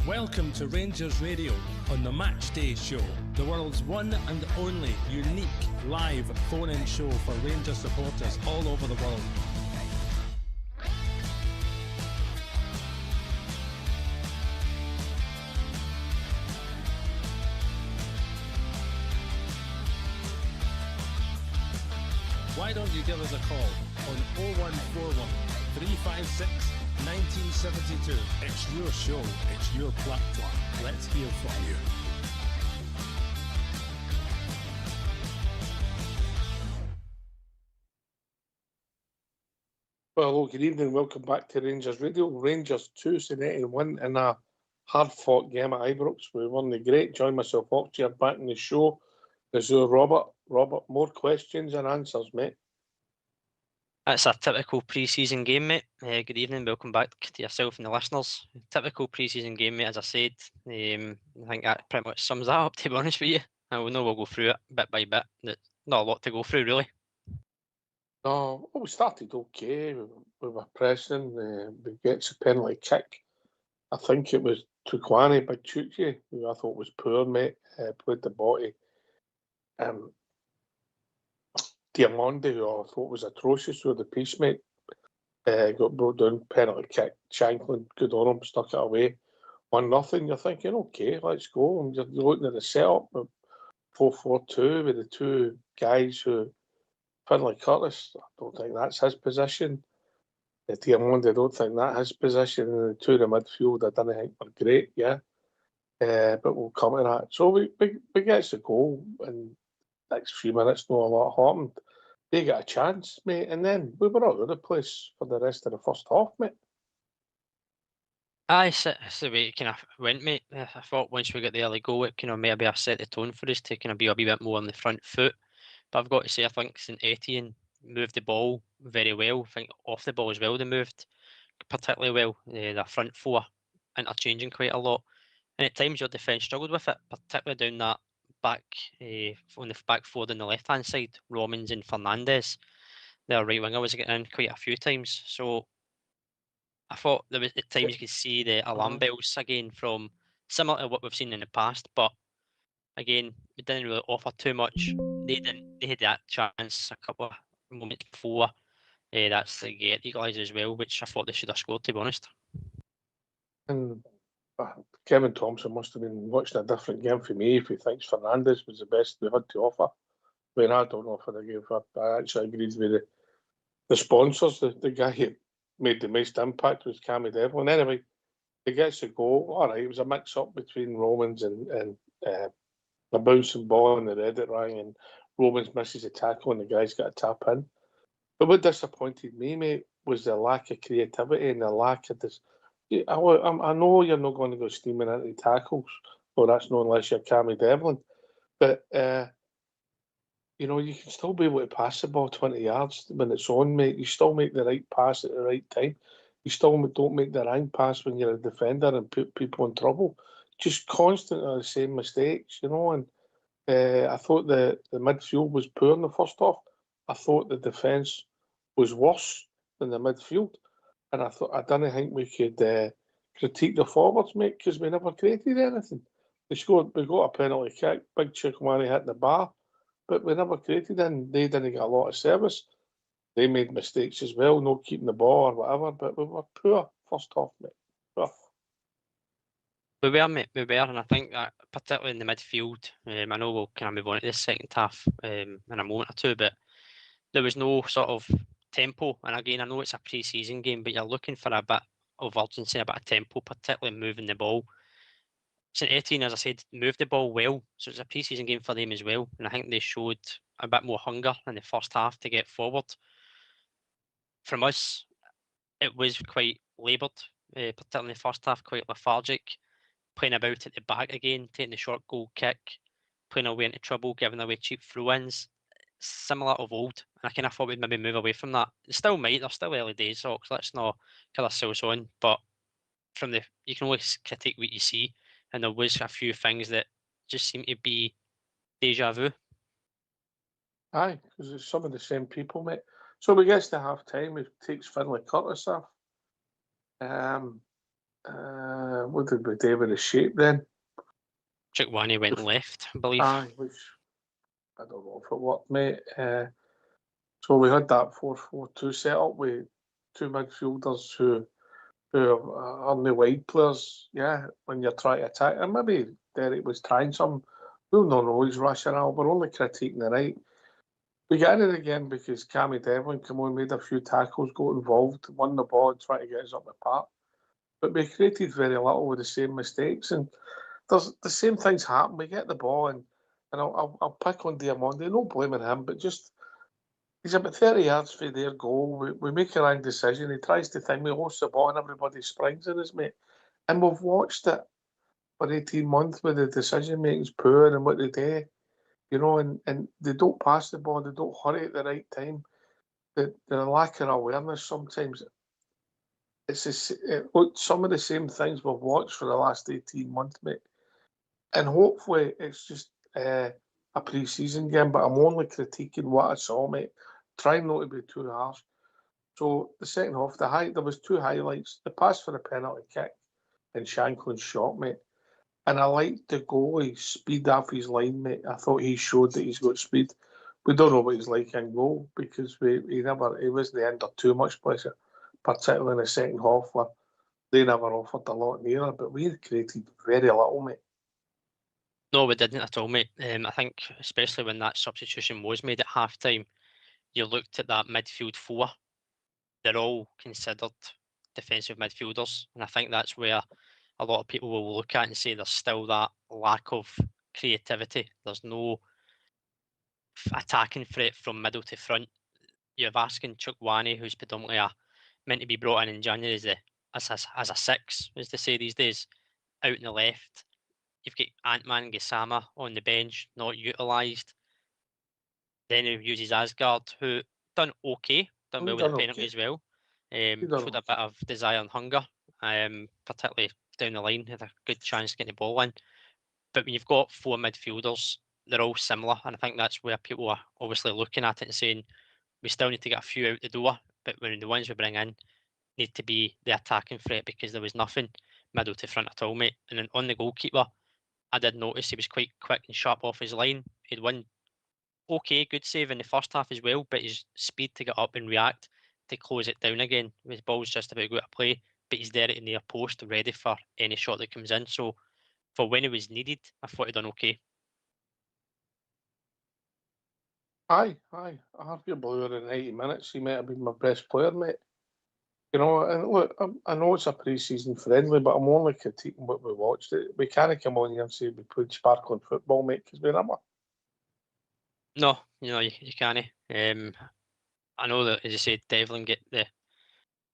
Welcome to Rangers Radio on the Matchday show, the world's one and only unique live phone-in show for Rangers supporters all over the world. Why don't you give us a call on 0141 356 1972. It's your show, it's your platform. Let's hear from you. Well, hello, good evening. Welcome back to Rangers Radio. Rangers 2, Cincinnati 1 in a hard-fought game at Ibrox. We won the great. Join myself, Oxy, back in the show. There's Robert. Robert, more questions and answers, mate. It's a typical pre-season game, mate. Good evening, welcome back to yourself and the listeners. Typical pre-season game, mate, as I said. I think that pretty much sums that up, to be honest with you. I know we'll go through it bit by bit. There's not a lot to go through, really. No, well, we started okay. We were pressing. We gets a penalty kick. I think it was Tukwani by Chuchi, who I thought was poor, mate. Played the body. Diamande, who I thought was atrocious with the piece, mate. Got brought down, penalty kick. Shanklin, good on him, stuck it away. 1-0. You're thinking, okay, let's go. And you're looking at the setup of 4-4-2 with the two guys who, Finlay Curtis, I don't think that's his position. Diamande, I don't think that's his position. And the two in the midfield, I don't think were great, yeah. But we'll come to that. So we get the goal, and next few minutes, not a lot happened. They got a chance, mate, and then we were out of the place for the rest of the first half, mate. Aye, it's the way it kind of went, mate. I thought once we got the early goal, it kind of maybe set the tone for us to kind of be a wee bit more on the front foot. But I've got to say, I think St Étienne moved the ball very well. I think off the ball as well, they moved particularly well. The front four interchanging quite a lot. And at times your defence struggled with it, particularly down that back on the back four on the left hand side. Romans and Fernandez, their right winger, was getting in quite a few times. So I thought there was at times you could see the alarm bells again from similar to what we've seen in the past, but again we didn't really offer too much. They didn't. They had that chance a couple of moments before. That's the get equaliser as well, which I thought they should have scored, to be honest. And Kevin Thompson must have been watching a different game for me if he thinks Fernandez was the best they had to offer. I mean, I don't know if I'd give up. I actually agreed with the sponsors. The guy who made the most impact was Cammy Devlin. Anyway, he gets a goal. All right, it was a mix-up between Romans and a bouncing ball in the red at Ryan, and Romans misses a tackle and the guy's got a tap in. But what disappointed me, mate, was the lack of creativity and the lack of this. I know you're not going to go steaming into tackles, or that's not unless you're Cammy Devlin, but you know, you can still be able to pass the ball 20 yards when it's on, mate. You still make the right pass at the right time. You still don't make the wrong pass when you're a defender and put people in trouble. Just constantly the same mistakes, you know. And I thought the midfield was poor in the first half. I thought the defence was worse than the midfield. And I didn't think we could critique the forwards, mate, because we never created anything. We got a penalty kick, big Chikamani hit the bar, but we never created any. They didn't get a lot of service. They made mistakes as well, not keeping the ball or whatever, but we were poor first half, mate. Poor. We were, mate, we were, and I think that particularly in the midfield, I know we'll kind of move on to the second half in a moment or two, but there was no sort of tempo. And again, I know it's a pre-season game, but you're looking for a bit of urgency, a bit of tempo, particularly moving the ball. St Étienne, as I said, moved the ball well, so it's a pre-season game for them as well, and I think they showed a bit more hunger in the first half to get forward. From us, it was quite laboured, particularly in the first half, quite lethargic, playing about at the back again, taking the short goal kick, playing away into trouble, giving away cheap throw-ins, similar of old. And I kind of thought we'd maybe move away from that. It still might, they're still early days, so let's not kill ourselves on, but you can always critique what you see, and there was a few things that just seem to be deja vu. Aye, because it's some of the same people, mate. So we get to half time, it takes Finlay Curtis off. What did we do with the shape then? Chukwani went left, I believe. Aye, which I don't know if it worked, mate. So we had that 4-4-2 set up with two midfielders who are the wide players. Yeah, when you're trying to attack, and maybe Derek was trying some. We'll not know his rationale. We're only critiquing the right. We got it again because Cammy Devlin came on, made a few tackles, got involved, won the ball, and tried to get us up the park. But we created very little with the same mistakes, and there's the same things happen. We get the ball, and I'll pick on Diamondi, no blaming him, but just he's about 30 yards for their goal. We make a wrong decision. He tries to think we lost the ball, and everybody springs in us, mate. And we've watched it for 18 months where the decision making's poor and what they do, and they don't pass the ball, they don't hurry at the right time. The lack of awareness sometimes. Some of the same things we've watched for the last 18 months, mate. And hopefully it's just a pre-season game, but I'm only critiquing what I saw, mate. Trying not to be too harsh. So the second half, there was two highlights: the pass for the penalty kick and Shanklin's shot, mate. And I liked the goalie speed off his line, mate. I thought he showed that he's got speed. We don't know what he's like in goal because he wasn't under too much pressure, particularly in the second half where they never offered a lot nearer, but we created very little, mate. No, we didn't at all, mate. I think especially when that substitution was made at half time, you looked at that midfield four. They're all considered defensive midfielders, and I think that's where a lot of people will look at and say there's still that lack of creativity. There's no attacking threat from middle to front. You're asking Chukwani, who's predominantly meant to be brought in January as a six, as they say these days, out in the left. You've got Ant-Man Gassama on the bench, not utilised. Then he uses Asgard, who done well with the penalty as well. Showed a bit of desire and hunger, particularly down the line, had a good chance to get the ball in. But when you've got four midfielders, they're all similar, and I think that's where people are obviously looking at it and saying we still need to get a few out the door, but when the ones we bring in need to be the attacking threat because there was nothing middle to front at all, mate. And then on the goalkeeper, I did notice he was quite quick and sharp off his line. He'd won good save in the first half as well, but his speed to get up and react to close it down again. His ball's just about to go to play, but he's there at the near post, ready for any shot that comes in. So for when it was needed, I thought he done okay. Aye. Arguably over 90 minutes, he might have been my best player, mate. And look, I know it's a pre-season friendly, but I'm only critiquing what we watched. We can't come on here and say we played sparkling football, mate, because we never. No, you can't. I know that, as you said, Devlin get the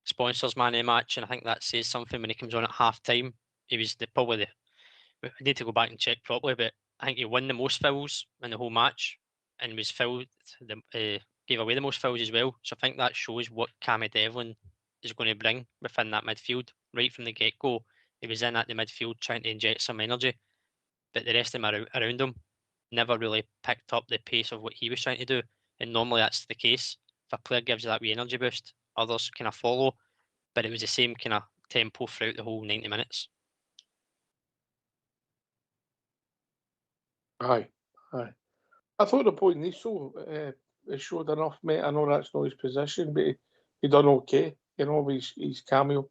sponsors man of the match, and I think that says something when he comes on at half time. He was I need to go back and check properly, but I think he won the most fouls in the whole match and was fouled, gave away the most fouls as well. So I think that shows what Cammy Devlin is going to bring within that midfield. Right from the get-go, he was in at the midfield trying to inject some energy, but the rest of them around him never really picked up the pace of what he was trying to do. And normally that's the case. If a player gives you that wee energy boost, others kind of follow. But it was the same kind of tempo throughout the whole 90 minutes. Aye. I thought the boy Niso showed enough, mate. I know that's not his position, but he done okay. His cameo.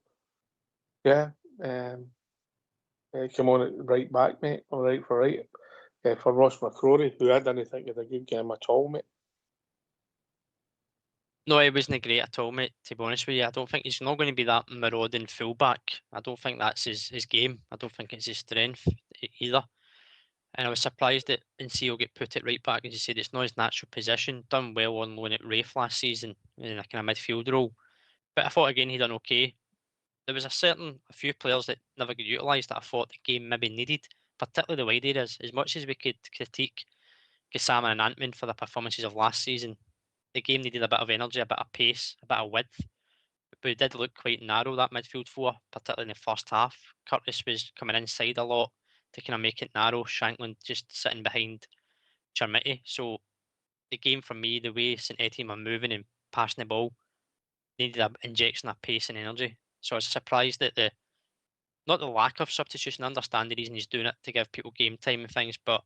Yeah. Come on at right back, mate. All right for right. For Ross McCrory, who I didn't think had a good game at all, mate. No, he wasn't great at all, mate, to be honest with you. I don't think he's not going to be that marauding fullback. I don't think that's his game. I don't think it's his strength either. And I was surprised that Ncio get put at right back, as you said, it's not his natural position. Done well on loan at Rafe last season in a kind of midfield role. But I thought again he done okay. There was a few players that never got utilised that I thought the game maybe needed, particularly the wide areas. As much as we could critique Gassama and Ant-Man for the performances of last season, the game needed a bit of energy, a bit of pace, a bit of width. But it did look quite narrow, that midfield four, particularly in the first half. Curtis was coming inside a lot to kind of make it narrow. Shanklin just sitting behind Chermiti. So the game for me, the way St Etienne were moving and passing the ball, needed an injection of pace and energy. So I was surprised that the not the lack of substitution. I understand the reason he's doing it to give people game time and things, but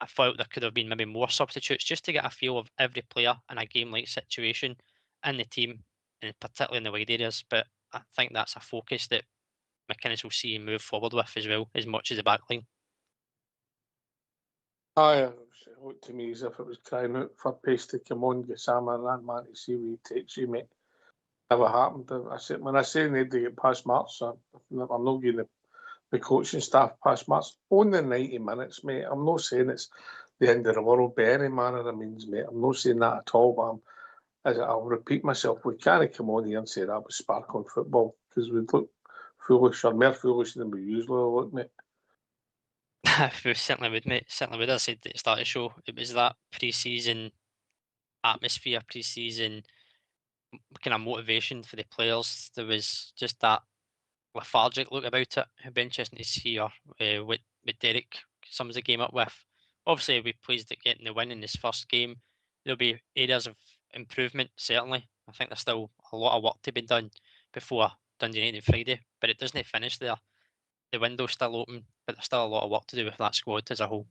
I felt there could have been maybe more substitutes just to get a feel of every player in a game-like situation in the team, and particularly in the wide areas. But I think that's a focus that McInnes will see and move forward with as well, as much as the back line. Aye, it looked to me as if it was crying out for pace to come on, Gassama and that man to see where he takes you, mate. Never happened. When I say need to get past marks, I'm not getting the coaching staff past marks. Only 90 minutes, mate. I'm not saying it's the end of the world by any manner of means, mate. I'm not saying that at all, but I'll repeat myself. We can't come on here and say that was spark on football because we look foolish or more foolish than we usually look, mate. We certainly would, mate. Certainly would. I said at the start of the show, it was that pre-season atmosphere, pre-season kind of motivation for the players. There was just that lethargic look about it. It'd be interesting to see what Derek sums the game up with. Obviously, we'll be pleased at getting the win in this first game. There'll be areas of improvement, certainly. I think there's still a lot of work to be done before Dundee United Friday, but it doesn't finish there. The window's still open, but there's still a lot of work to do with that squad as a whole.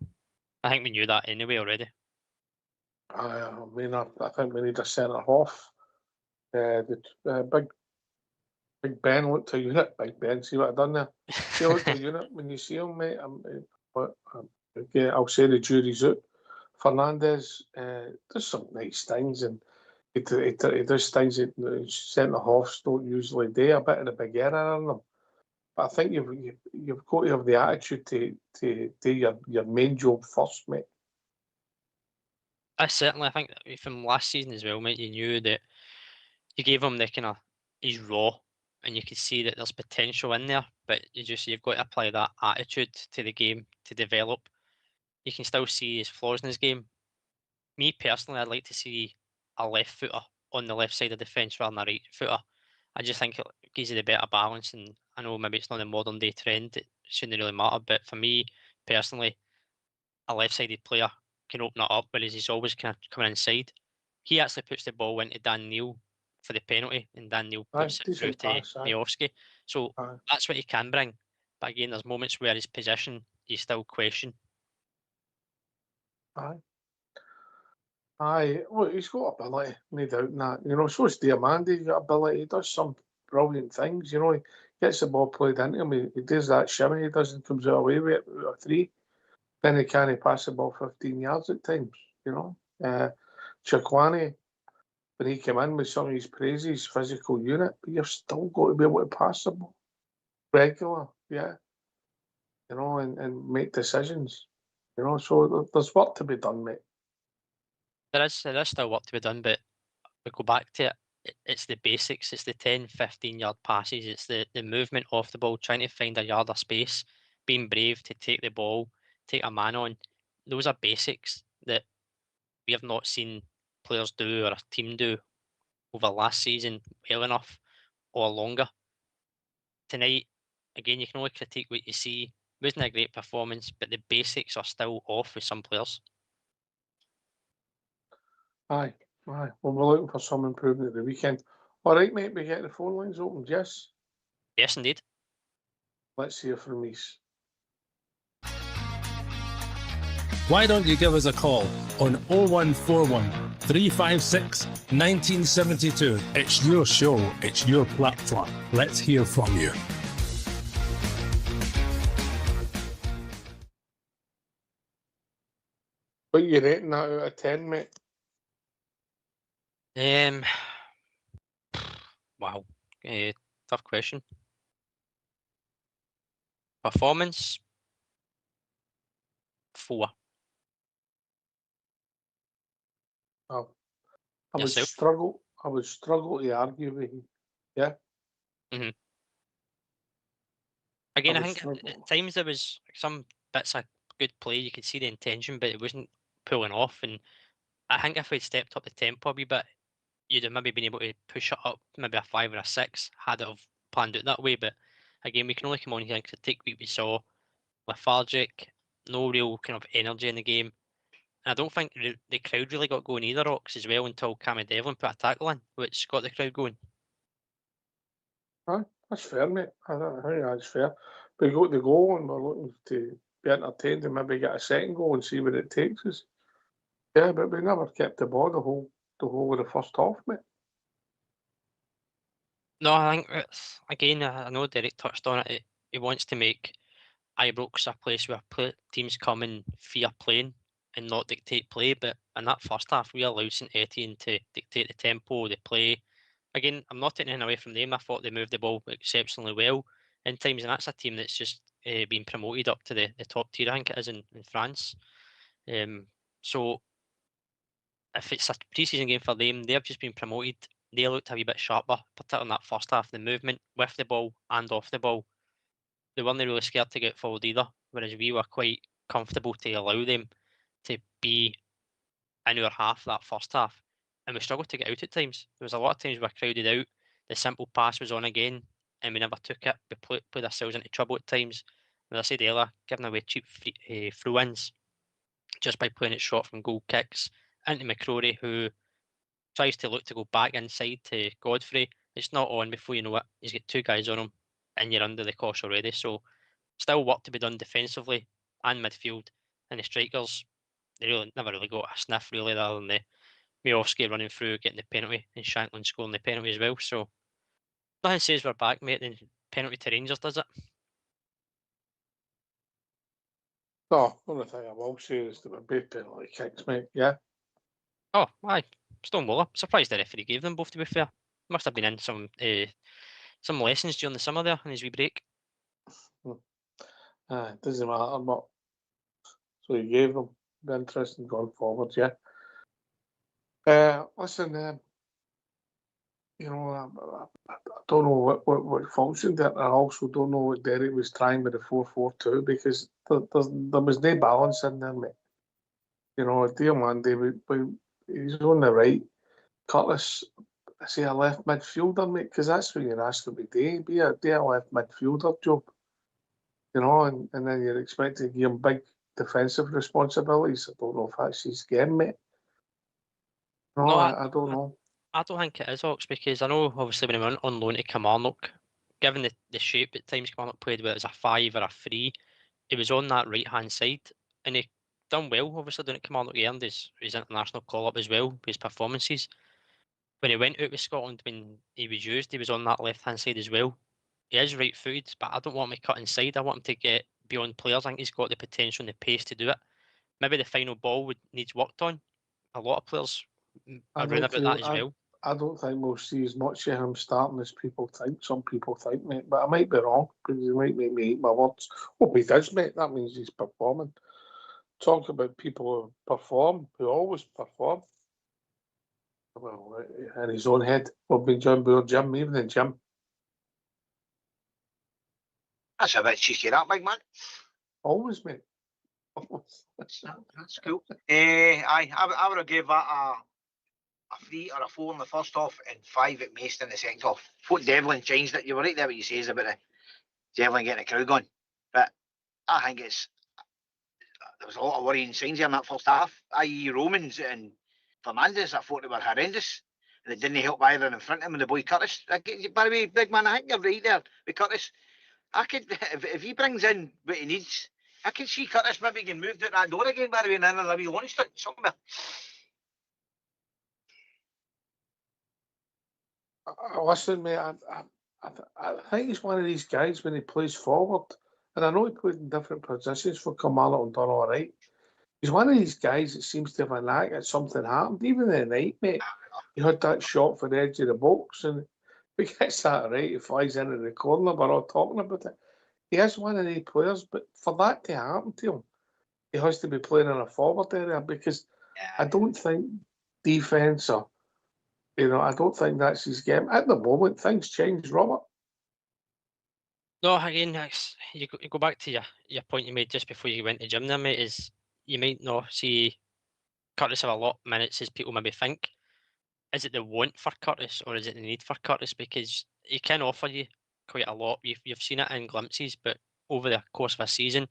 I think we knew that anyway already. I mean, I think we need a centre half. Big Ben looked a unit. Big Ben, see what I've done there? He looked a unit when you see him, mate. I'll say the jury's out. Fernandez does some nice things, and he does things that centre halves don't usually do. A bit of the big error in them. But I think you've got to have the attitude to do your main job first, mate. I think from last season as well, mate, you knew that you gave him the kind of, he's raw, and you could see that there's potential in there, but you've got to apply that attitude to the game to develop. You can still see his flaws in his game. Me personally, I'd like to see a left footer on the left side of the defence rather than a right footer. I just think it gives you the better balance, and I know maybe it's not a modern day trend, it shouldn't really matter, but for me personally, a left-sided player can open it up, whereas he's always kind of coming inside. He actually puts the ball into Dan Neil for the penalty, and Dan Neil puts it through to Miovski. So that's what he can bring. But again, there's moments where his position you still question. Aye. Well, he's got ability, no doubt in that. You know, so is Diamandi. He's got ability. He does some brilliant things. You know, he gets the ball played into him. He does that shimmy. He does and comes away with it out of three. Then he can't pass the ball 15 yards at times. You know, Chikwani, when he came in with some of his praises, physical unit, but you've still got to be able to pass the ball regular, yeah. You know, and make decisions. You know, so there's work to be done, mate. There is still work to be done, but we go back to it. It's the basics. It's the 10, 15-yard passes. It's the movement off the ball, trying to find a yard of space, being brave to take the ball, take a man on. Those are basics that we have not seen players do or a team do over last season well enough or longer. Tonight, again, you can only critique what you see. Wasn't a great performance, but the basics are still off with some players. Aye. Well, we're looking for some improvement at the weekend. All right, mate, we get the phone lines open, yes? Yes, indeed. Let's hear from Reese. Why don't you give us a call on 0141 356 1972? It's your show, it's your platform. Let's hear from you. What are you rating that out of 10, mate? Wow. Tough question. Performance 4. Oh, I Yourself? would struggle to argue with you. Yeah. Mm-hmm. Again, I think at times there was some bits of good play. You could see the intention, but it wasn't pulling off. And I think if we'd stepped up the tempo a wee bit, you'd have maybe been able to push it up, maybe a 5 or a 6, had it have planned it that way. But again, we can only come on here and critique what we saw. Lethargic, no real kind of energy in the game. And I don't think the crowd really got going either, Ox, as well, until Cammy Devlin put a tackle in, which got the crowd going. Huh? That's fair, mate. I think that's fair. We got the goal and we're looking to be entertained and maybe get a second goal and see where it takes us. Yeah, but we never kept the ball the whole of the first half, mate. No, I think it's again. I know Derek touched on it. He wants to make Ibrox a place where teams come and fear playing and not dictate play. But in that first half, we allowed St Etienne to dictate the tempo, the play. Again, I'm not taking anything away from them. I thought they moved the ball exceptionally well in times, and that's a team that's just been promoted up to the top tier. I think it is in France. So if it's a pre-season game for them, they've just been promoted. They looked a wee bit sharper, particularly in that first half. The movement with the ball and off the ball, they weren't really scared to get forward either. Whereas we were quite comfortable to allow them to be in our half that first half, and we struggled to get out at times. There was a lot of times we were crowded out. The simple pass was on again, and we never took it. We played ourselves into trouble at times. As I said earlier, giving away cheap throw-ins just by playing it short from goal kicks into McCrory, who tries to look to go back inside to Godfrey. It's not on before you know it. He's got two guys on him, and you're under the cosh already. So still work to be done defensively and midfield. And the strikers, they really never really got a sniff really, other than the Miovski running through, getting the penalty, and Shanklin scoring the penalty as well. So nothing says we're back, mate. Then penalty to Rangers, does it? No, the only thing I will say is that we're both penalty kicks, mate. Yeah. Oh, aye. Stonewaller. Surprised the referee gave them both, to be fair. Must have been in some lessons during the summer there in his wee break. It doesn't matter, but so he gave them. Be interesting going forward, yeah. Listen, you know, I don't know what functioned there. I also don't know what Derek was trying with the 4-4-2 because there was no balance in there, mate. You know, dear man, David, he's on the right. Curtis, I say a left midfielder, mate, because that's what you're asked to be doing. Be a left midfielder job, you know, and then you're expected to give him big defensive responsibilities. I don't know if that's his game, mate. No, No, I don't know. I don't think it is, Ox, because I know obviously when he went on loan to Kilmarnock, given the shape at times Kilmarnock played, whether it's a 5 or a 3, he was on that right hand side, and he done well. Obviously, doing it Kilmarnock, he earned his international call up as well, his performances. When he went out with Scotland, when he was used, he was on that left hand side as well. He is right footed, but I don't want him to cut inside. I want him to get beyond players. I think he's got the potential and the pace to do it. Maybe the final ball needs worked on. A lot of players are around about that as well. I don't think we'll see as much of him starting as people think. Some people think, mate, but I might be wrong because he might make me eat my words. Hope he does, mate. That means he's performing. Talk about people who perform, who always perform. Well, in his own head, we've been joined by Jim, even in Jim. That's a bit cheeky, that big man. Always, mate. Always. That's cool. I would have gave that a 3 or a 4 in the first half and 5 at most in the second half. What Devlin changed it. You were right there what you say about Devlin getting the crowd going. But I think there was a lot of worrying signs here in that first half, i.e. Romans and Fernandes. I thought they were horrendous. And it didn't help either in front of him and the boy Curtis. By the way, big man, I think you're right there with Curtis. I could, if he brings in what he needs, I can see Curtis maybe getting moved out that door again, by the way, and then there'll be launched it somewhere. Listen, mate, I think he's one of these guys when he plays forward, and I know he played in different positions for Kilmarnock and done all right. He's one of these guys that seems to have a knack at something happened. Even the night, mate, he had that shot for the edge of the box, and if he gets that right, he flies into the corner. We're all talking about it. He is one of these players, but for that to happen to him, he has to be playing in a forward area because I don't think defence or, I don't think that's his game. At the moment, things change, Robert. No, again, you go back to your point you made just before you went to gym there, mate, is you might not see Curtis have a lot of minutes as people maybe think. Is it the want for Curtis or is it the need for Curtis? Because he can offer you quite a lot. You've seen it in glimpses, but over the course of a season,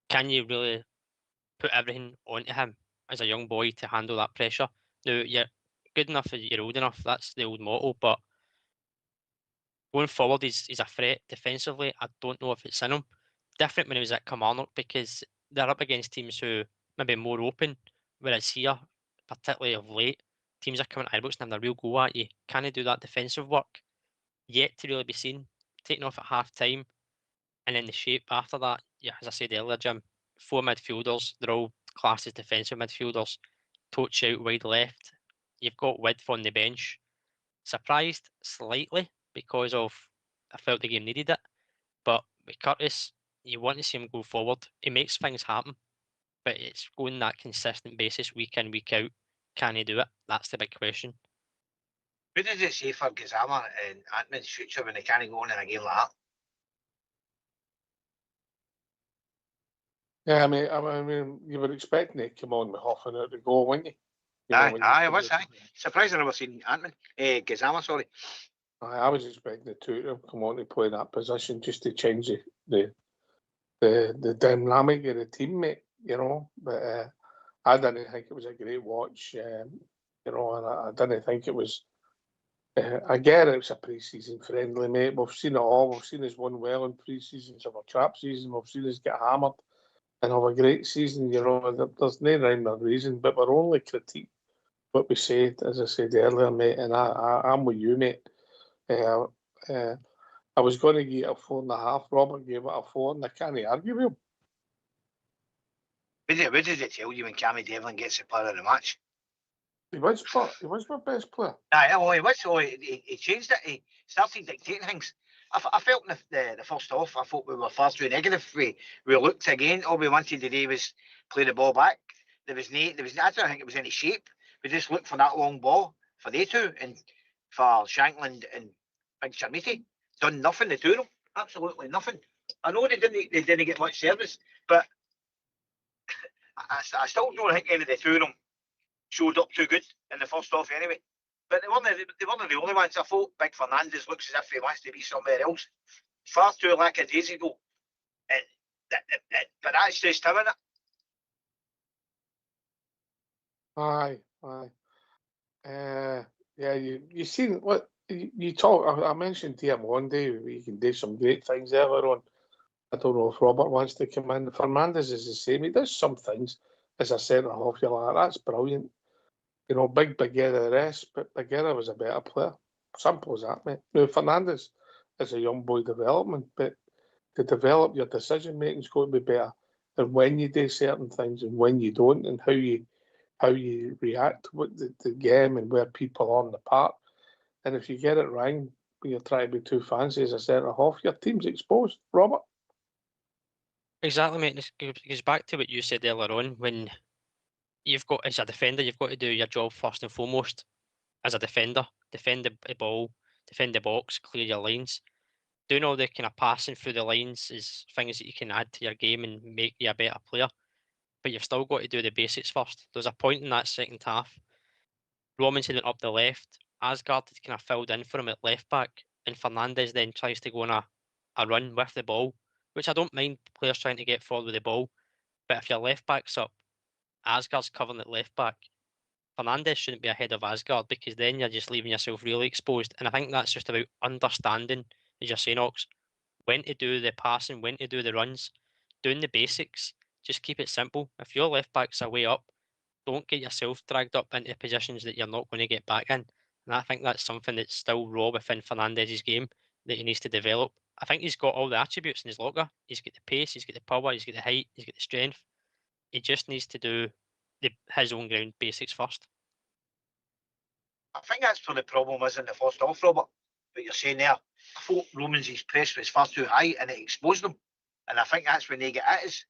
can you really put everything onto him as a young boy to handle that pressure? Now, you're good enough, you're old enough, that's the old motto, but Going forward, he's a threat defensively. I don't know if it's in him. Different when he was at Kilmarnock because they're up against teams who maybe more open, whereas here, particularly of late, teams are coming to our books and having a real go at you. Can he do that defensive work? Yet to really be seen. Taking off at half time, and then the shape after that, yeah, as I said earlier, Jim, 4 midfielders, they're all classed as defensive midfielders. Touch out wide left. You've got width on the bench. Surprised slightly because of I felt the game needed it. But with Curtis, you want to see him go forward. He makes things happen, but it's going that consistent basis week in, week out. Can he do it? That's the big question. What does it say for Gazama and Antman's future when they can't go on in a game like that? Yeah, I mean, you were expecting it to come on with half an hour to go, weren't you? Aye, surprised I never seen Antman. Gazama, sorry. I was expecting the two of them come on to play that position just to change the dynamic of the teammate, But I didn't think it was a great watch, and I didn't think it was. I get it was a pre-season friendly, mate. We've seen it all. We've seen us won well in pre-seasons of a trap season. We've seen us get hammered and have a great season. There's no rhyme or reason, but we're only critique what we said, as I said earlier, mate. And I'm with you, mate. I was going to give it a 4.5. Robert gave it a 4, and I can't argue with him. What does it tell you when Cammy Devlin gets the player of the match? He was my best player. Aye, he was. So he changed it. He started dictating things. I felt in the first half, I thought we were far too negative. We looked again. All we wanted to do was play the ball back. I don't think it was any shape. We just looked for that long ball for they two and for Shankland and Big Charmiti. Done nothing, the two of them. Absolutely nothing. I know they didn't get much service, but I still don't think any of the two of them showed up too good in the first half anyway. But they weren't the only ones. I thought Big Fernandez looks as if he wants to be somewhere else. Far too lackadaisical. But that's just him, innit? Aye. Yeah, you seen what you talk. I mentioned to him one day we can do some great things earlier on. I don't know if Robert wants to come in. Fernandez is the same. He does some things as a centre half. You're like, that's brilliant. Big Bagheera the rest, but Bagheera was a better player. Simple as that, mate. Now, Fernandez is a young boy development, but to develop your decision making is going to be better. And when you do certain things and when you don't, and how you react with the game and where people are on the park. And if you get it wrong, when you're trying to be too fancy as a centre half, your team's exposed. Robert? Exactly, mate. This goes back to what you said earlier on. When you've got, as a defender, you've got to do your job first and foremost. As a defender, defend the ball, defend the box, clear your lines. Doing all the kind of passing through the lines is things that you can add to your game and make you a better player. But you've still got to do the basics first. There's a point in that second half. Robinson went up the left. Asgard had kind of filled in for him at left back, and Fernandez then tries to go on a run with the ball, which I don't mind players trying to get forward with the ball. But if your left back's up, Asgard's covering at left back, Fernandez shouldn't be ahead of Asgard because then you're just leaving yourself really exposed. And I think that's just about understanding, as you're saying, Ox, when to do the passing, when to do the runs, doing the basics. Just keep it simple. If your left back's away up, don't get yourself dragged up into positions that you're not going to get back in. And I think that's something that's still raw within Fernandez's game that he needs to develop. I think he's got all the attributes in his locker. He's got the pace, he's got the power, he's got the height, he's got the strength. He just needs to do his own ground basics first. I think that's where the problem is in the first half, Robert. What you're saying there. I thought Romans' press was far too high and it exposed them. And I think that's when they get at us.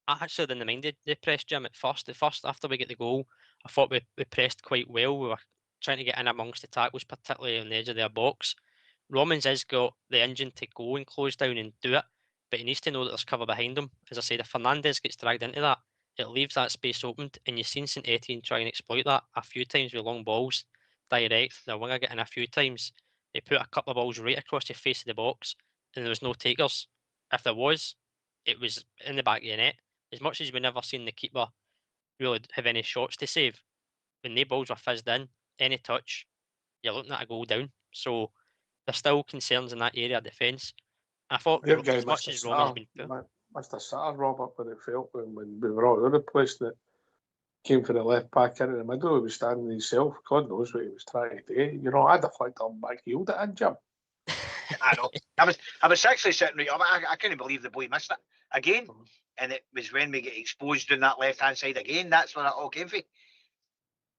I actually didn't mind the press, Jim, at first. After we get the goal, I thought we pressed quite well. We were trying to get in amongst the tackles, particularly on the edge of their box. Romans has got the engine to go and close down and do it, but he needs to know that there's cover behind him. As I said, if Fernandez gets dragged into that, it leaves that space opened, and you've seen St Étienne try and exploit that a few times with long balls, direct. The winger getting a few times. They put a couple of balls right across the face of the box, and there was no takers. If there was, it was in the back of the net. As much as we've never seen the keeper really have any shots to save, when the balls were fizzed in, any touch, you're looking at a goal down. So there's still concerns in that area of defence. I thought Your guy as much as Roman's been poor, must have sat Robert when it felt when we were all over the place that came for the left back into the middle. He was standing himself. God knows what he was trying to do. You know, I'd have flicked on back, heeled it in, Jim. I know. I was actually sitting right. I couldn't believe the boy missed it again, and it was when we get exposed on that left hand side again. That's where it all came from.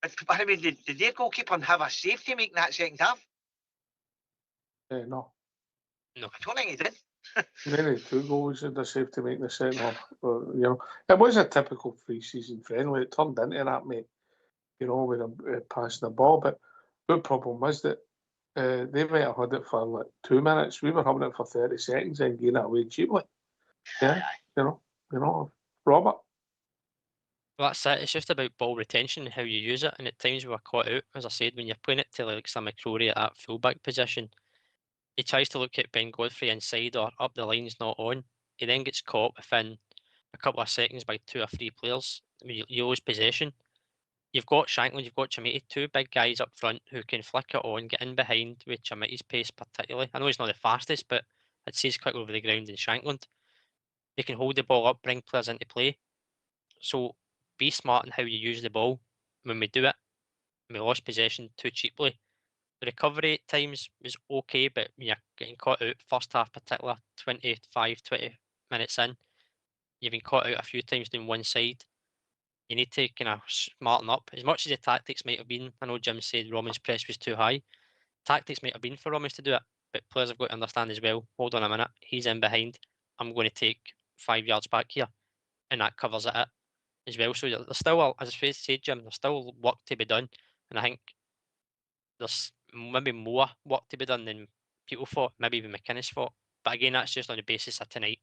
But I mean, did their goalkeeper have a safety making that second half? No. No. I don't think he did. Nearly 2 goals in the save to make the second half. You know, it was a typical pre-season friendly. It turned into that, mate. You know, with passing the ball. But the problem was that they might have had it for like 2 minutes. We were having it for 30 seconds and getting it away cheaply. Yeah, you know, Robert. Well, that's it. It's just about ball retention and how you use it. And at times we were caught out, as I said, when you're playing it to like some McCrory at that fullback position. He tries to look at Ben Godfrey inside or up the line's not on. He then gets caught within a couple of seconds by 2 or 3 players. I mean, you lose possession. You've got Shankland, you've got Chamiti, 2 big guys up front who can flick it on, get in behind with Chamiti's pace particularly. I know he's not the fastest, but I'd say he's quick over the ground in Shankland. They can hold the ball up, bring players into play. So be smart in how you use the ball. When we do it, we lost possession too cheaply. The recovery at times was okay, but when you're getting caught out, first half particular, 20 minutes in, you've been caught out a few times doing one side. You need to kind of smarten up. As much as the tactics might have been, I know Jim said Roman's press was too high. Tactics might have been for Romans to do it, but players have got to understand as well, hold on a minute, he's in behind, I'm going to take 5 yards back here, and that covers it as well. So there's still, as I said, Jim, there's still work to be done, and I think there's maybe more work to be done than people thought, maybe even McInnes thought. But again, that's just on the basis of tonight.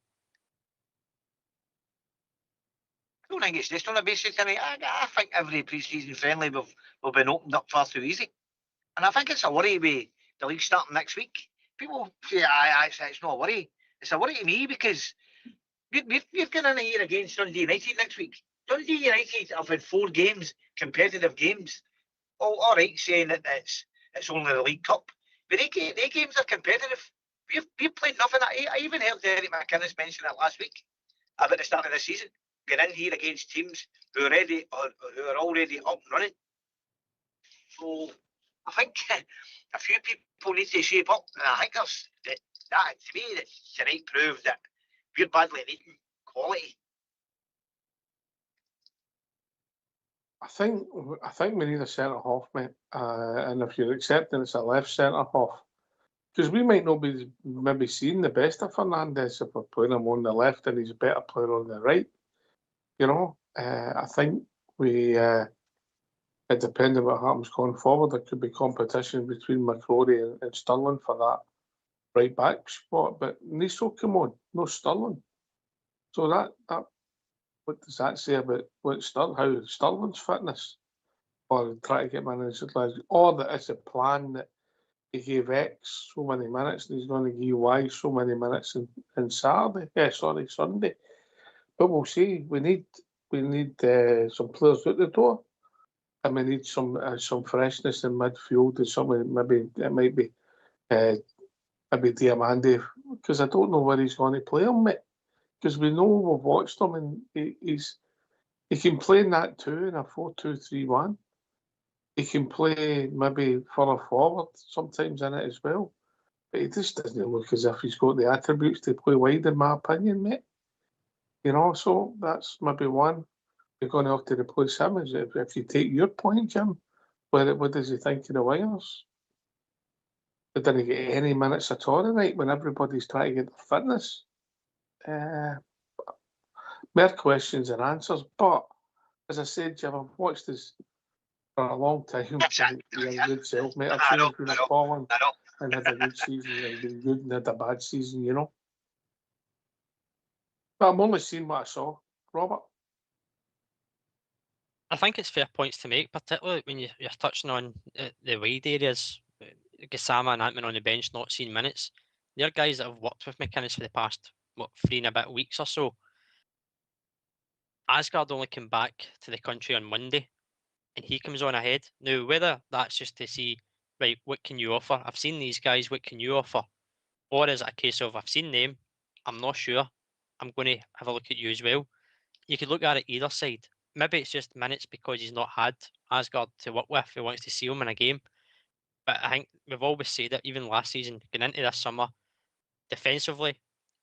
I don't think it's just on the basis tonight. I think every pre-season friendly we've been opened up far too easy. And I think it's a worry with the league starting next week. People say, it's not a worry. It's a worry to me because we've got in here against Dundee United next week. Dundee United have had 4 games, competitive games. All right, saying that it's only the League Cup. But their games are competitive. We've played nothing. I even heard Eric McInnes mention it last week about the start of the season. Getting in here against teams who are already up and running. So I think a few people need to shape up, and I think that to me that tonight proved that we're badly needing quality. I think we need a centre half, mate. And if you're accepting it's a left centre half, because we might not be maybe seeing the best of Fernandes if we're playing him on the left and he's a better player on the right. You know, I think it depending what happens going forward, there could be competition between McCrory and Sterling for that right back spot. But Niso come on, no Sterling. So that what does that say about how Sterling's fitness? Or try to get managed, or that it's a plan that he gave X so many minutes and he's going to give Y so many minutes in Sunday. But we'll see. We need some players out the door, and we need some freshness in midfield and something. Maybe it might be maybe Diamande, because I don't know where he's going to play him, mate. Because we know we've watched him and he can play in that too in a 4-2-3-1. He can play maybe further forward sometimes in it as well. But he just doesn't look as if he's got the attributes to play wide, in my opinion, mate. You know, so that's maybe one. You're going to have to replace him. If you take your point, Jim, what does he think of the wingers? They didn't get any minutes at all tonight when everybody's trying to get their fitness. More questions than answers. But as I said, Jim, I've watched this for a long time. You're a good self, mate. I've seen him been appalling and had a good season and been good and had a bad season, you know. But I'm only seeing what I saw, Robert. I think it's fair points to make, particularly when you're touching on the wide areas. Gassama and Antman on the bench not seeing minutes. They're guys that have worked with McInnes for the past 3 and a bit weeks or so. Asgard only came back to the country on Monday, and he comes on ahead. Now, whether that's just to see right, what can you offer? I've seen these guys, what can you offer? Or is it a case of, I've seen them, I'm not sure, I'm going to have a look at you as well? You could look at it either side. Maybe it's just minutes because he's not had Asgard to work with. He wants to see him in a game. But I think we've always said it, even last season, going into this summer, defensively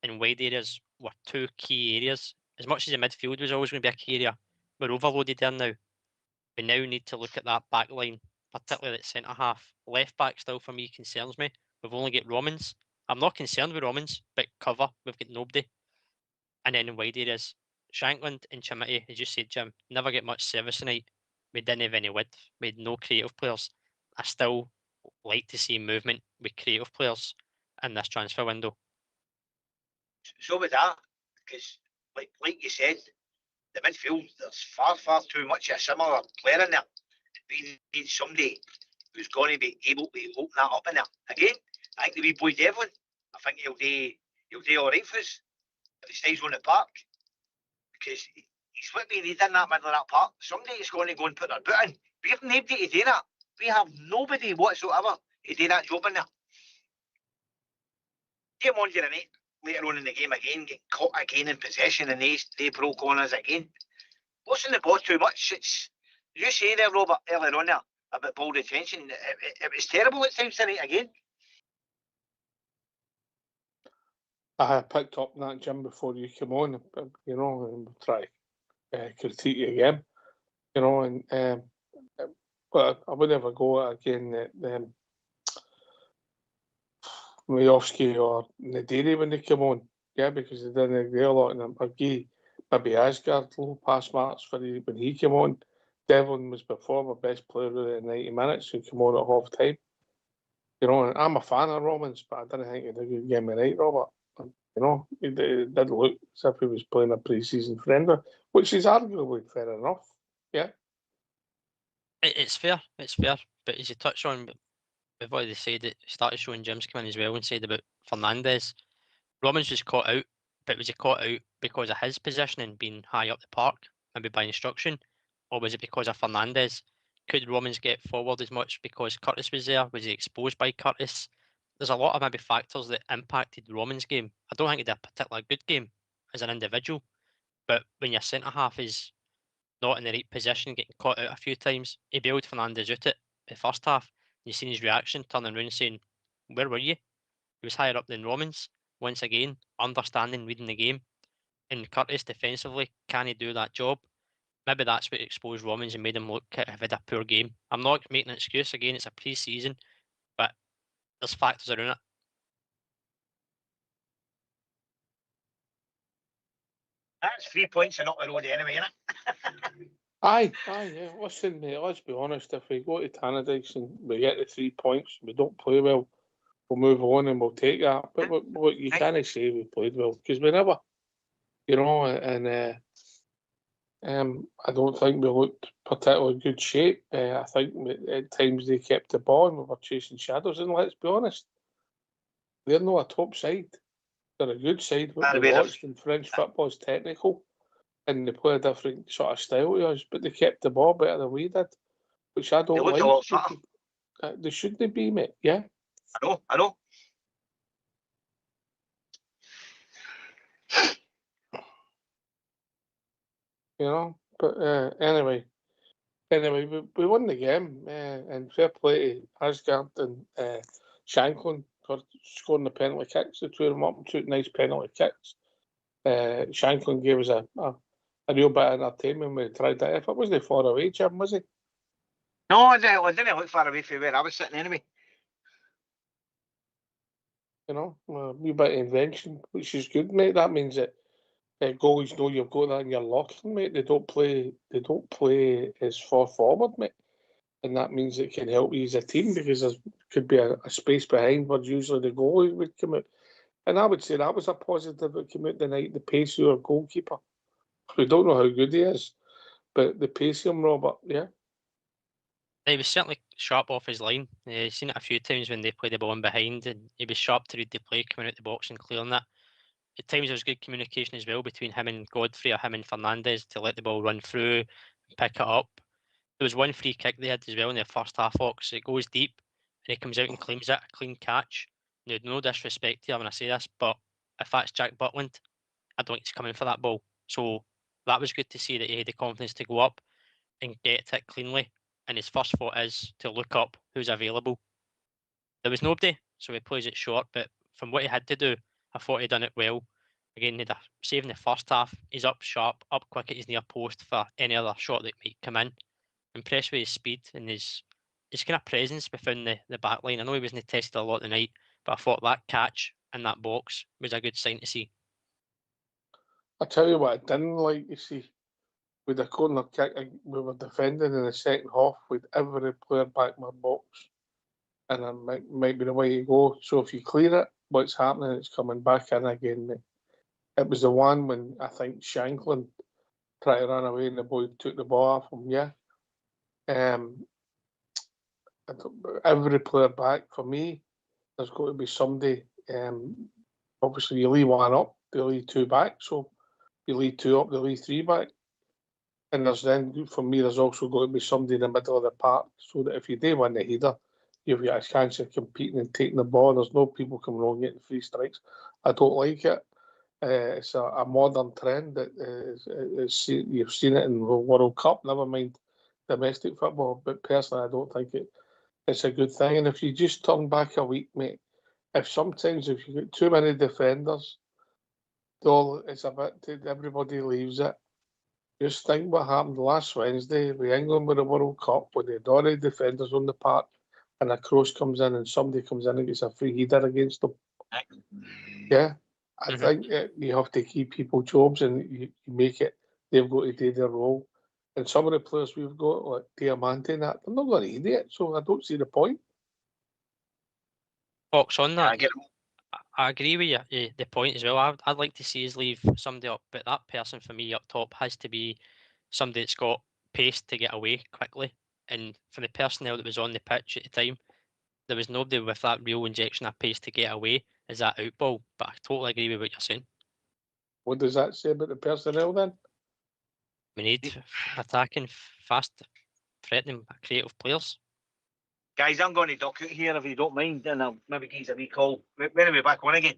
and wide areas were two key areas. As much as the midfield was always going to be a key area, we're overloaded there now. We now need to look at that back line, particularly at centre half. Left back still for me concerns me. We've only got Romans. I'm not concerned with Romans, but cover, we've got nobody. And then in wide areas, Shankland and Chimity, as you said, Jim, never get much service tonight. We didn't have any width. We had no creative players. I still like to see movement with creative players in this transfer window. So with that, because like you said, the midfield, there's far too much of a similar player in there. We need somebody who's going to be able to open that up in there. Again, I think the wee boy Devlin, I think he'll do all right for us if he stays on the park, because he's what we need in that middle of that park. Somebody is going to go and put their boot in. We have nobody to do that. We have nobody whatsoever to do that job in there. Get on to the night later on in the game again, get caught again in possession, and they broke on us again. What's in the ball too much? It's, you say there, Robert, earlier on there about ball retention. It was terrible at times tonight again. I had picked up on that, Jim, before you came on, and we'll try to critique you again, and but I would never go again that Majovsky or Nadiri when they come on, because they didn't agree a lot, and McGee, maybe Asgard, low pass marks for when he came on. Devlin was before my best player of the 90 minutes, who came on at half time. And I'm a fan of Romans, but I didn't think he did a good game tonight, Robert. It did look as if he was playing a pre-season friendly, which is arguably fair enough. Yeah. It's fair. But as you touch on, we've already said it, started showing Jim's come in as well and said about Fernandes. Romans was caught out, but was he caught out because of his positioning being high up the park, maybe by instruction, or was it because of Fernandes? Could Romans get forward as much because Curtis was there? Was he exposed by Curtis? There's a lot of maybe factors that impacted Romans' game. I don't think he did a particularly good game as an individual, but when your centre half is not in the right position, getting caught out a few times, he bailed Fernandes out at the first half. You seen his reaction, turning around saying, "Where were you?" He was higher up than Romans. Once again, understanding, reading the game. And Curtis defensively, can he do that job? Maybe that's what exposed Romans and made him look have had a poor game. I'm not making an excuse. Again, it's a pre-season, but there's factors around it. That's 3 points and up the road anyway, isn't it? Aye, yeah. Listen, mate, let's be honest. If we go to Tannadice and we get the 3 points, we don't play well, we'll move on and we'll take that. But what you can't say we played well, because we never, and I don't think we looked particularly good shape. I think at times they kept the ball and we were chasing shadows. And let's be honest, they're not a top side. They're a good side. What we watched in French football is technical, and they play a different sort of style to us, but they kept the ball better than we did, which I don't like. They shouldn't be, mate. Yeah. I know. But anyway, we won the game, and fair play to Asgard and Shankland for scoring the penalty kicks. The two of them up and took nice penalty kicks. Shankland gave us a real bit of entertainment when we tried that effort. Wasn't he far away, Jim, was he? No, I didn't look far away from where I was sitting anyway. A wee bit of invention, which is good, mate. That means that goalies know you've got that in your locker, mate. They don't play as far forward, mate. And that means it can help you as a team, because there could be a space behind where usually the goalie would come out. And I would say that was a positive that came out tonight, the pace of our goalkeeper. We don't know how good he is, but the pace of him, Robert, yeah. He was certainly sharp off his line. I've seen it a few times when they played the ball in behind, and he was sharp to read the play coming out the box and clearing that. At times there was good communication as well between him and Godfrey or him and Fernandes to let the ball run through and pick it up. There was one free kick they had as well in the first half, Ox. It goes deep, and he comes out and claims it, a clean catch. Now, no disrespect to him when I say this, but if that's Jack Butland, I don't think he's coming for that ball. So that was good to see that he had the confidence to go up and get it cleanly. And his first thought is to look up who's available. There was nobody, so he plays it short. But from what he had to do, I thought he'd done it well. Again, he had a save in the first half. He's up sharp, up quick at his near post for any other shot that might come in. Impressed with his speed and his kind of presence within the back line. I know he wasn't tested a lot tonight, but I thought that catch in that box was a good sign to see. I tell you what, I didn't like to see with the corner kick. We were defending in the second half with every player back in my box, and it might be the way to go. So if you clear it, what's happening? It's coming back in again. It was the one when I think Shanklin tried to run away and the boy took the ball off him. Yeah. Every player back for me, there's got to be somebody. Obviously, you leave one up, they leave two back. So you leave two up, they leave three back. And for me, there's also got to be somebody in the middle of the park so that if you do win the header, you've got a chance of competing and taking the ball. There's no people coming on getting free strikes. I don't like it. It's a modern trend that you've seen it in the World Cup, never mind domestic football. But personally, I don't think it's a good thing. And if you just turn back a week, mate, if you get too many defenders, it's a bit, everybody leaves it. Just think what happened last Wednesday with England with the World Cup when they had all the defenders on the park and a cross comes in and somebody comes in and gets a free header against them. Yeah, I think you have to keep people jobs and you make it, they've got to do their role. And some of the players we've got, like Diamante and that, they're not going to do it, so I don't see the point. Fox on that. Yeah, I agree with you. The point as well. I'd like to see us leave somebody up, but that person for me up top has to be somebody that's got pace to get away quickly. And for the personnel that was on the pitch at the time, there was nobody with that real injection of pace to get away as that out ball. But I totally agree with what you're saying. What does that say about the personnel then? We need attacking, fast, threatening, creative players. guys, I'm going to duck out here if you don't mind, and I'll maybe give you a wee call. When are we back on again?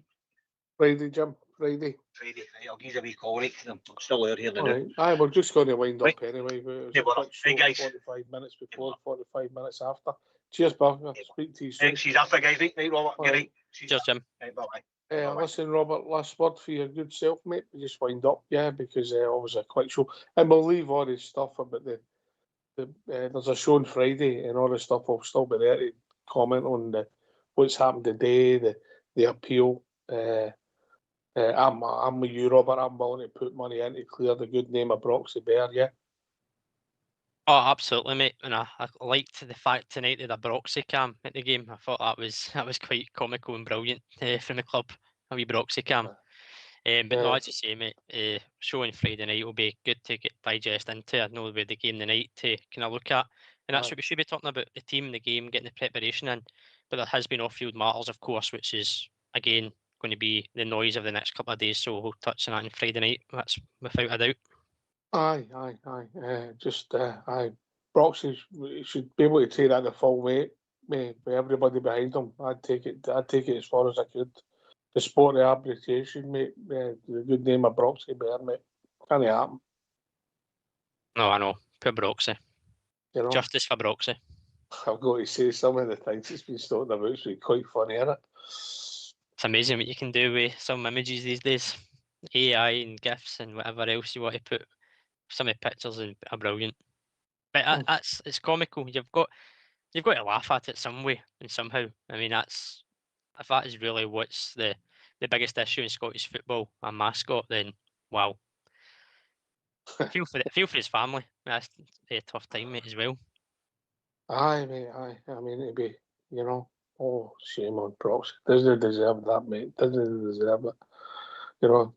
Friday, Jim. Friday. Right, I'll give you a wee call, right? I'm still out here now. Right. Aye, we're just going to wind up Right. anyway. Yeah, well, hey, guys. 45 minutes before, 45 minutes after. Cheers, Buff. I'll speak to you soon. She's after, guys. Right, Robert. All right. Right. Cheers, Jim. Right, bye-bye. Listen, Robert, last word for your good self, mate. We just wind up, yeah, because it was a quick show. And we'll leave all this stuff about there's a show on Friday and all the stuff will still be there to comment on what's happened today, the appeal. I'm with you, Robert. I'm willing to put money in to clear the good name of Broxy Bear, yeah. Oh, absolutely, mate. And I liked the fact tonight that a Broxy cam at the game. I thought that was quite comical and brilliant from the club, a wee Broxy cam. But no, as you say, mate, show on Friday night will be good to digest into. I know with the game tonight to kind of look at. And that's what we should be talking about, the team, the game, getting the preparation in. But there has been off-field matters, of course, which is, again, going to be the noise of the next couple of days. So we'll touch on that on Friday night. That's without a doubt. Aye. Broxy should be able to take that the full weight with everybody behind them. I'd take it as far as I could. The sport of arbitration, mate. The good name of Broxy Bear, mate. Can't happen. No, I know. Poor Broxy. You know? Justice for Broxy. I've got to say, some of the things it's been talking about has been quite funny, isn't it? It's amazing what you can do with some images these days. AI and GIFs and whatever else you want to put. Some of the pictures are brilliant. But it's comical. You've got to laugh at it some way and somehow. I mean, if that is really what's the biggest issue in Scottish football, a mascot, then wow. feel for his family. That's a tough time, mate, as well. Aye, mate, aye. I mean, it'd be, shame on Broxy. Doesn't deserve that, mate. Doesn't deserve it.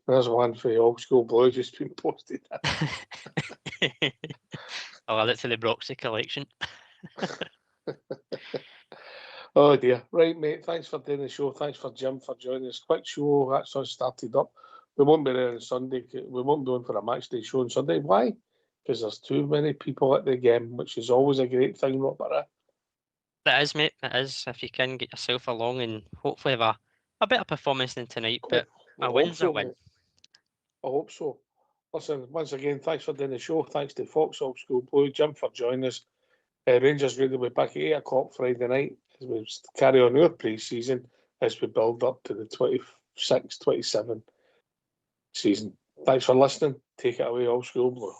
There's one for the old school blue just been posted. I'll add it to the Broxy collection. Oh dear. Right, mate. Thanks for doing the show. Thanks for Jim for joining us. Quick show. That's all started up. We won't be there on Sunday. We won't be on for a Matchday show on Sunday. Why? Because there's too many people at the game, which is always a great thing, Robert. That is, mate. That is. If you can get yourself along and hopefully have a better performance than tonight, but a win's a win. Mate. I hope so. Listen, once again, thanks for doing the show. Thanks to Foxhall School Blue, Jim for joining us. Rangers Radio will be back at 8 o'clock Friday night as we carry on our pre-season as we build up to the 26-27 season. Thanks for listening. Take it away, All School Blue.